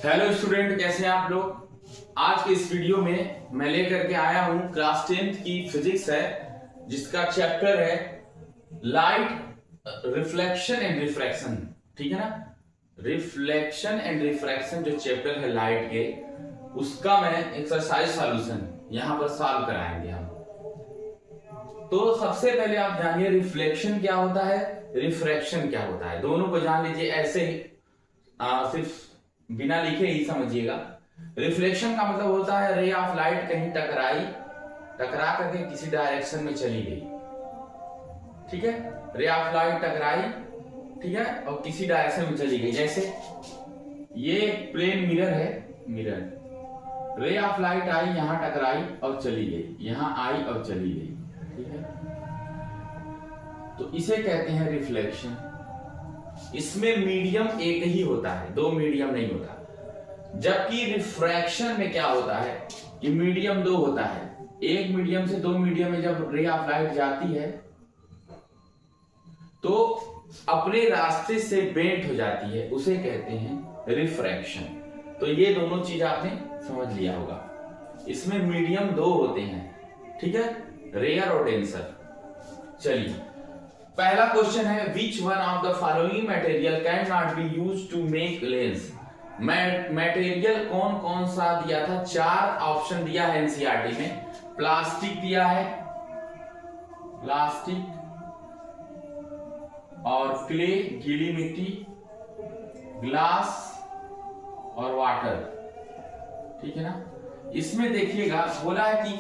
Hello student, कैसे हैं आप लोग। आज के इस वीडियो में मैं लेकर के आया हूं क्लास 10th की फिजिक्स है, जिसका चैप्टर है लाइट रिफ्लेक्शन एंड रिफ्रैक्शन। ठीक है ना। रिफ्लेक्शन एंड रिफ्रैक्शन जो चैप्टर है लाइट के, उसका मैं एक्सरसाइज सॉल्यूशन यहां पर सॉल्व कराएंगे हम। तो सबसे पहले आप जानिए रिफ्लेक्शन क्या होता है, रिफ्रैक्शन क्या होता है। दोनों को जान लीजिए, ऐसे ही सिर्फ बिना लिखे ही समझिएगा। रिफ्लेक्शन का मतलब होता है रे ऑफ लाइट कहीं टकरा करके किसी डायरेक्शन में चली गई। ठीक है, रे ऑफ लाइट टकराई, ठीक है, और किसी डायरेक्शन में चली गई। जैसे ये प्लेन मिरर है, मिरर, रे ऑफ लाइट आई, यहां टकराई और चली गई, यहां आई और चली गई। ठीक है, तो इसे कहते हैं रिफ्लेक्शन। इसमें मीडियम एक ही होता है, दो मीडियम नहीं होता। जबकि रिफ्रैक्शन में क्या होता है कि मीडियम दो होता है। एक मीडियम से दो मीडियम में जब रे ऑफ लाइट जाती है तो अपने रास्ते से बेंट हो जाती है, उसे कहते हैं रिफ्रैक्शन। तो ये दोनों चीज आपने समझ लिया होगा। इसमें मीडियम दो होते हैं, ठीक है, रेयर और डेंसर। चलिए, पहला क्वेश्चन है which one of the following material can not be used to make lens. Material कौन कौन सा दिया था, चार ऑप्शन दिया है एनसीईआरटी में। प्लास्टिक दिया है, प्लास्टिक और क्ले गीली मिट्टी, ग्लास और वाटर। ठीक है ना। इसमें देखिएगा बोला है कि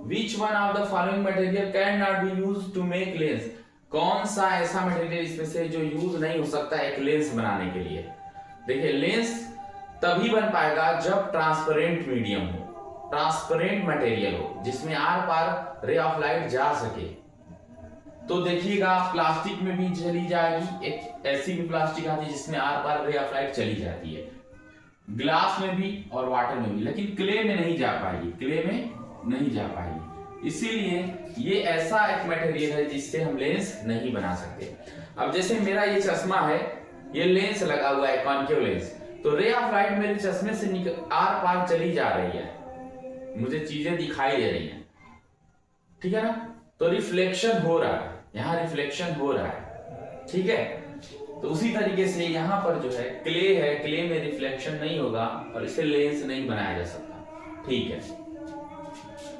which one of the following material can not be used to make lens. कौन सा ऐसा मटेरियल इसमें से जो यूज नहीं हो सकता एक लेंस बनाने के लिए। देखिए, लेंस तभी बन पाएगा जब ट्रांसपेरेंट मीडियम हो, ट्रांसपेरेंट मटेरियल हो, जिसमें are par ray of light जा सके। तो देखिएगा प्लास्टिक में भी चली जाएगी, एक ऐसी भी प्लास्टिक आती है जिसमें are par ray of light चली जाती है, ग्लास में भी और वाटर में भी, लेकिन क्ले में नहीं जा पाएगी, क्ले में नहीं जा पाएगी। इसीलिए ये ऐसा एक मटेरियल है जिससे हम लेंस नहीं बना सकते। अब जैसे मेरा ये चश्मा है, ये लेंस लगा हुआ है, कॉन्केव लेंस, तो रे ऑफ लाइट मेरे चश्मे से आर पार चली जा रही है, मुझे चीजें दिखाई दे रही हैं। ठीक है ना। तो रिफ्लेक्शन हो रहा है, यहाँ रिफ्लेक्शन हो रहा है। ठीक है, तो उसी तरीके से यहाँ पर जो है क्ले में रिफ्लेक्शन नहीं होगा और इसे लेंस नहीं बनाया जा सकता। ठीक है,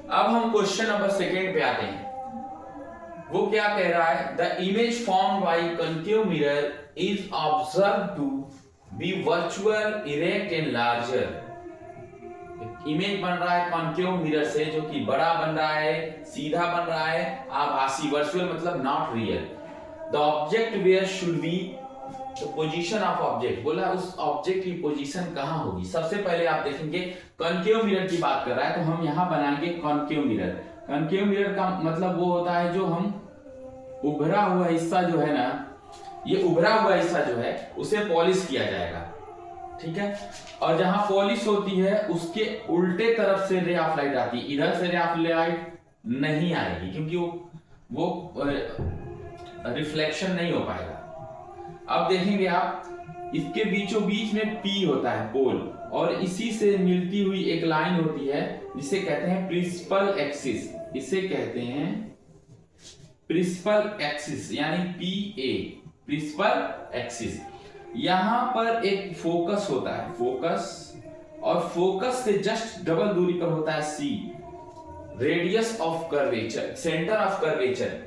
अब हम क्वेश्चन नंबर सेकेंड पे आते हैं। वो क्या कह रहा है, the image form by concave mirror is observe to be virtual, erect and larger. Image बन रहा है कॉन्केव मिरर से, जो कि बड़ा बन रहा है, सीधा बन रहा है, आभासी, वर्चुअल मतलब not real. The object where should be the position of object. बोला उस ऑब्जेक्ट की पोजीशन कहां होगी। सबसे पहले आप देखेंगे कॉन्केव मिरर की बात कर रहा है, तो हम यहां बनाएंगे कॉन्केव मिरर। कॉन्केव मिरर का मतलब वो होता है जो हम उभरा हुआ हिस्सा जो है ना, ये उभरा हुआ हिस्सा जो है उसे पॉलिश किया जाएगा। ठीक है, और जहां पॉलिश होती है उसके उल्टे तरफ से रे ऑफ लाइट आती है, इधर से रे ऑफ लाइट नहीं आएगी, क्योंकि वो रिफ्लेक्शन नहीं हो पाएगा। अब देखेंगे आप, इसके बीचों बीच में पी होता है, पोल, और इसी से मिलती हुई एक लाइन होती है जिसे कहते हैं प्रिंसिपल एक्सिस। इसे कहते हैं प्रिंसिपल एक्सिस, यानी पीए, प्रिंसिपल एक्सिस। यहां पर एक फोकस होता है, फोकस, और फोकस से जस्ट डबल दूरी पर होता है C, radius of curvature, centre of curvature.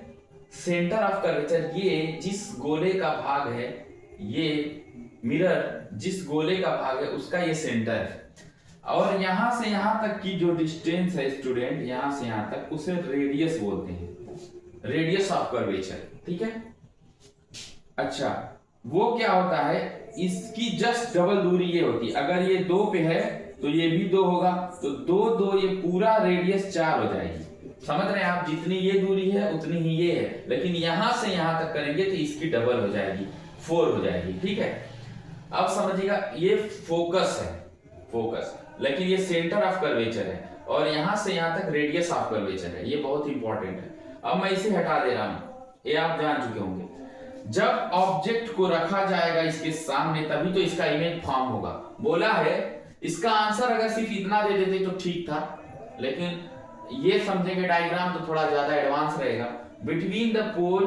Centre of curvature, ये जिस गोले का भाग है, ये मिरर जिस गोले का भाग है उसका ये सेंटर है। और यहां से यहां तक की जो डिस्टेंस है स्टूडेंट, यहां से यहां तक, उसे रेडियस बोलते हैं, रेडियस ऑफ कर्वेचर। ठीक है। अच्छा, वो क्या होता है, इसकी जस्ट डबल दूरी ये होती है। अगर ये दो पे है तो ये भी दो होगा, तो दो दो ये पूरा रेडियस 4 हो जाएगी। समझ रहे हैं आप, जितनी ये दूरी है उतनी ही ये है, लेकिन यहां से यहां तक करेंगे तो इसकी डबल हो जाएगी, 4 हो जाएगी। ठीक है, अब समझिएगा, ये फोकस है, फोकस, लेकिन ये सेंटर ऑफ कर्वेचर है, और यहां से यहां तक रेडियस ऑफ कर्वेचर है। ये बहुत इंपॉर्टेंट है। अब मैं इसे हटा दे रहा हूं, ये आप जान चुके होंगे। जब ऑब्जेक्ट को रखा जाएगा इसके सामने तभी तो इसका इमेज फॉर्म होगा। बोला है इसका आंसर अगर सिर्फ इतना दे देते तो ठीक था, लेकिन ये समझेंगे डायग्राम तो थोड़ा ज्यादा एडवांस रहेगा। Between the pole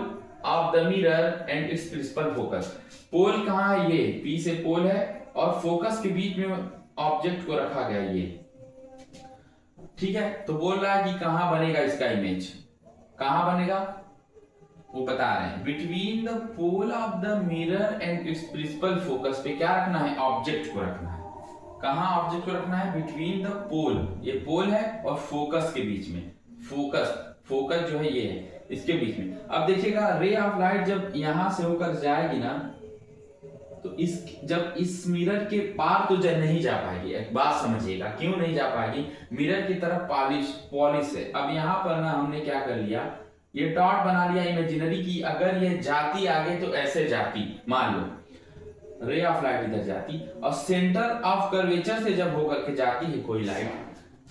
of the mirror and its principal focus. Pole कहाँ है? ये पी से पोल है और फोकस के बीच में ऑब्जेक्ट को रखा गया ये, ठीक है। तो बोल रहा है कि कहां बनेगा इसका इमेज, कहां बनेगा वो बता रहे हैं। Between the pole of the mirror and its principal focus पे क्या रखना है? ऑब्जेक्ट को रखना है। कहां ऑब्जेक्ट को रखना है? बिटवीन द पोल, ये पोल है और फोकस के बीच में। फोकस जो है ये है, इसके बीच में। अब देखिएगा रे ऑफ लाइट जब यहां से होकर जाएगी ना तो जब इस मिरर के पार तो नहीं जा पाएगी। एक बात समझिएगा क्यों नहीं जा पाएगी? मिरर की तरफ पॉलिश है। अब यहाँ पर ना हमने क्या कर लिया, ये डॉट बना लिया इमेजिनरी की। अगर ये जाती आगे तो ऐसे जाती, मान लो रे ऑफ लाइट इधर जाती और सेंटर ऑफ कर्वेचर से जब होकर के जाती है कोई लाइट,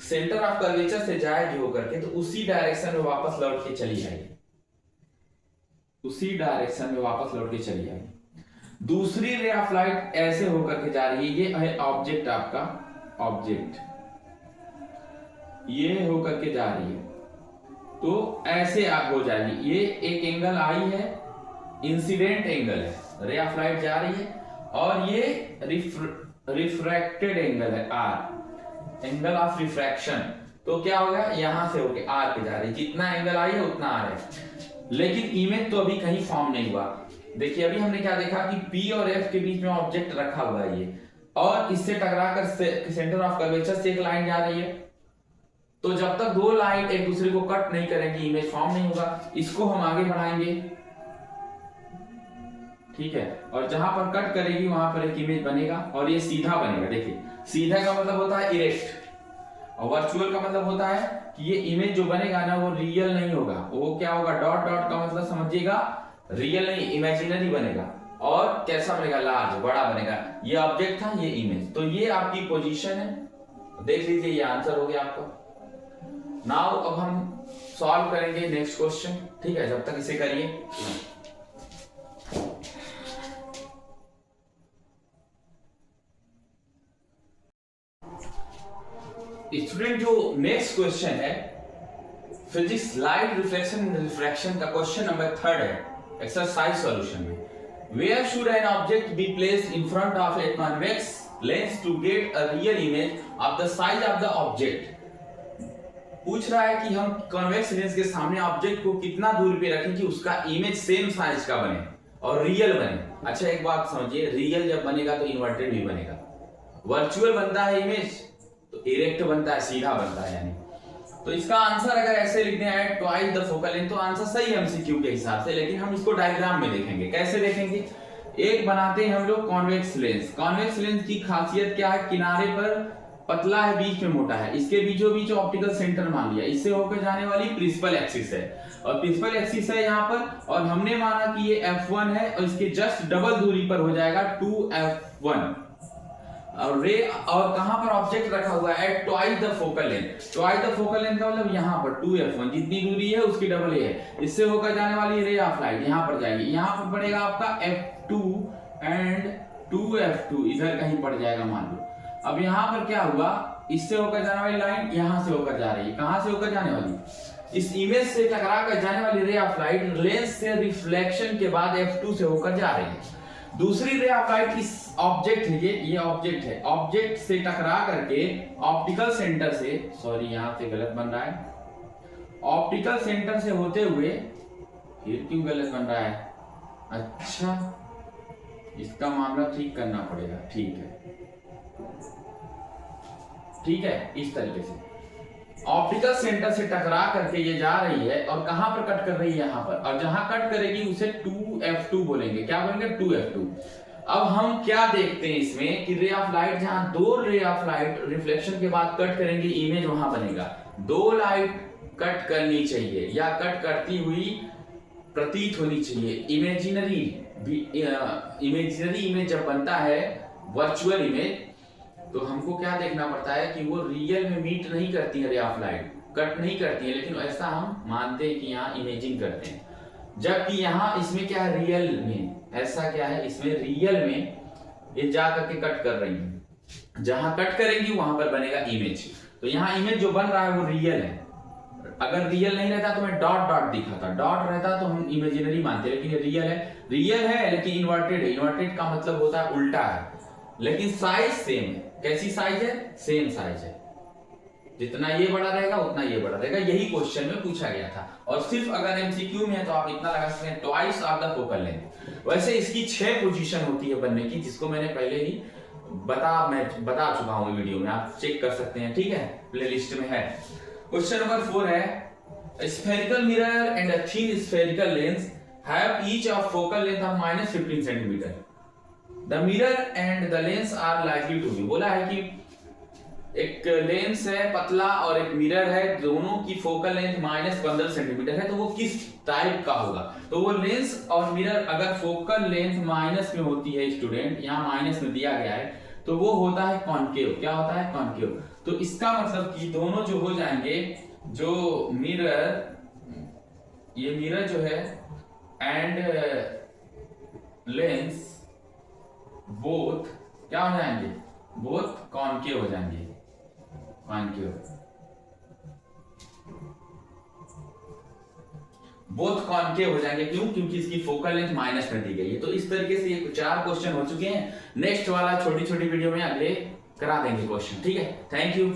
सेंटर ऑफ कर्वेचर से जाएगी होकर के तो उसी डायरेक्शन में वापस लौट के चली जाएगी, उसी डायरेक्शन में वापस लौट के चली जाएगी। दूसरी रे ऑफ लाइट ऐसे होकर के जा रही है, ये है ऑब्जेक्ट, आपका ऑब्जेक्ट ये होकर के जा रही है तो ऐसे आप हो जाएगी। ये एक एंगल आई है, इंसिडेंट एंगल है, रे ऑफ लाइट जा रही है और ये रिफ्रैक्टेड एंगल है आर, एंगल ऑफ रिफ्रैक्शन। तो क्या होगा, यहां से होके आर पे जा रही है, जितना एंगल आई है उतना आ रहा है। लेकिन इमेज तो अभी कहीं फॉर्म नहीं हुआ। देखिए अभी हमने क्या देखा कि P और F के बीच में ऑब्जेक्ट रखा हुआ है ये, और इससे टकराकर सेंटर ऑफ कर्वेचर से एक लाइन जा रही है। तो जब तक दो लाइन एक दूसरे को कट नहीं करेंगी इमेज फॉर्म नहीं होगा। इसको हम आगे बढ़ाएंगे, ठीक है, और जहां पर कट करेगी वहां पर एक इमेज बनेगा और ये सीधा बनेगा। देखिए सीधा का मतलब होता है इरेक्ट और वर्चुअल का मतलब होता है कि ये इमेज जो बनेगा ना वो रियल नहीं होगा। वो क्या होगा, डॉट डॉट का मतलब समझिएगा रियल नहीं, इमेजिनरी बनेगा। और कैसा बनेगा, लार्ज, बड़ा बनेगा। ये ऑब्जेक्ट था, ये इमेज। तो ये आपकी पोजीशन है, देख लीजिए ये आंसर हो गया आपका। नाउ अब हम सॉल्व करेंगे नेक्स्ट क्वेश्चन, ठीक है, जब तक इसे करिए। स्टूडेंट जो नेक्स्ट क्वेश्चन है physics light reflection and refraction का क्वेश्चन नंबर 3 है एक्सरसाइज सॉल्यूशन में। Where should an object be placed in front of a convex lens to get a real image of the size of the object? पूछ रहा है कि हम convex lens के सामने ऑब्जेक्ट को कितना दूरी पे रखें कि उसका इमेज सेम साइज का बने और रियल बने। अच्छा एक बात समझिए, रियल जब बनेगा तो इन्वर्टेड भी बनेगा। वर्चुअल बनता है इमेज तो इरेक्ट बनता है, सीधा बनता है यानी। तो इसका आंसर अगर ऐसे लिखने आए ट्वाइस द फोकल लेंथ तो आंसर सही है एमसीक्यू के हिसाब से, लेकिन हम इसको डायग्राम में देखेंगे। कैसे देखेंगे, एक बनाते हैं हम लोग कॉन्वेक्स लेंस। कॉन्वेक्स लेंस की खासियत क्या है, किनारे पर पतला है, बीच में मोटा है, इसके बीचों बीच ऑप्टिकल सेंटर मान लिया, इससे होकर जाने वाली प्रिंसिपल एक्सिस है और प्रिंसिपल एक्सिस है यहाँ पर, और हमने माना कि ये f1 है और इसके जस्ट डबल दूरी पर हो जाएगा 2f1 और रे, और कहां पर ऑब्जेक्ट रखा हुआ है twice the focal length. Twice the focal length का मतलब यहां पर 2f1 जितनी दूरी है उसकी डबल ये है, इससे होकर जाने वाली रे ऑफ लाइट यहां पर जाएगी, यहां पर पड़ेगा आपका f2 एंड 2f2 इधर कहीं पड़ जाएगा मान लो। अब यहां पर क्या हुआ, इससे होकर जाने वाली लाइन यहां से होकर जा रही है, कहां से होकर जाने वाली, इस इमेज से टकरा कर जाने वाली रे ऑफ लाइट लेंस से रिफ्लेक्शन के बाद f2 से होकर जा रही है। दूसरी रे ऑफ लाइट इस ऑब्जेक्ट है, ये ऑब्जेक्ट है, ऑब्जेक्ट से टकरा करके ऑप्टिकल सेंटर से, सॉरी यहां से गलत बन रहा है, ऑप्टिकल सेंटर से होते हुए, फिर क्यों गलत बन रहा है, अच्छा इसका मामला ठीक करना पड़ेगा, ठीक है ठीक है, इस तरीके से ऑप्टिकल सेंटर से टकरा करके ये जा रही है और कहां पर कट कर रही है, यहां पर, और जहां कट करेगी उसे 2f2 बोलेंगे। क्या बोलेंगे, 2f2। अब हम क्या देखते हैं इसमें कि रे ऑफ लाइट, जहां दो रे ऑफ लाइट रिफ्लेक्शन के बाद कट करेंगे इमेज वहां बनेगा। दो लाइट कट करनी चाहिए या कट करती हुई प्रतीत होनी चाहिए। इमेजिनरी इमेज जब बनता है वर्चुअल इमेज तो हमको क्या देखना पड़ता है कि वो रियल में मीट नहीं करती है रे ऑफ लाइट, कट नहीं करती है, लेकिन ऐसा हम मानते हैं कि यहाँ इमेजिंग करते हैं। जबकि यहाँ इसमें क्या है, रियल में ऐसा क्या है, इसमें रियल में ये जा करके कट कर रही है, जहां कट करेंगी वहां पर बनेगा इमेज। तो यहाँ इमेज जो बन रहा है वो रियल है। अगर रियल नहीं रहता तो मैं डॉट डॉट दिखाता, डॉट रहता तो हम इमेजिनरी मानते, लेकिन ये रियल है। रियल है लेकिन इन्वर्टेड है, इन्वर्टेड का मतलब होता है उल्टा है, लेकिन साइज सेम है। कैसी साइज है, सेम साइज है, जितना ये बड़ा रहेगा उतना ये बड़ा रहेगा। यही क्वेश्चन में पूछा गया था। और सिर्फ अगर एमसीक्यू में है तो आप इतना लगा सकते हैं, twice of the focal length. वैसे इसकी 6 पोजीशन होती है बनने की, जिसको मैंने पहले ही मैं बता चुका हूं वीडियो में, आप चेक कर सकते हैं, ठीक है, प्लेलिस्ट में है। क्वेश्चन नंबर 4 है, spherical mirror and a thin spherical lens have each of focal length of -15 centimetre. The mirror and the lens are likely to be. बोला है कि एक लेंस है पतला और एक मिरर है, दोनों की फोकल लेंथ -15 सेंटीमीटर है, तो वो किस टाइप का होगा। तो वो लेंस और मिरर अगर फोकल लेंथ माइनस में होती है स्टूडेंट, यहाँ माइनस में दिया गया है, तो वो होता है कॉन्केव। क्या होता है, कॉन्केव। तो इसका मतलब कि दोनों जो हो जाएंगे, जो मिरर, ये मिरर जो है एंड लेंस बोथ क्या हो जाएंगे, बोथ कॉन्केव हो जाएंगे, कॉन्केव, बोथ कॉन्केव हो जाएंगे। क्यों, क्योंकि इसकी फोकल लेंथ माइनस में दी गई है। तो इस तरीके से ये 4 क्वेश्चन हो चुके हैं। नेक्स्ट वाला छोटी छोटी वीडियो में अगले करा देंगे क्वेश्चन, ठीक है। Thank you.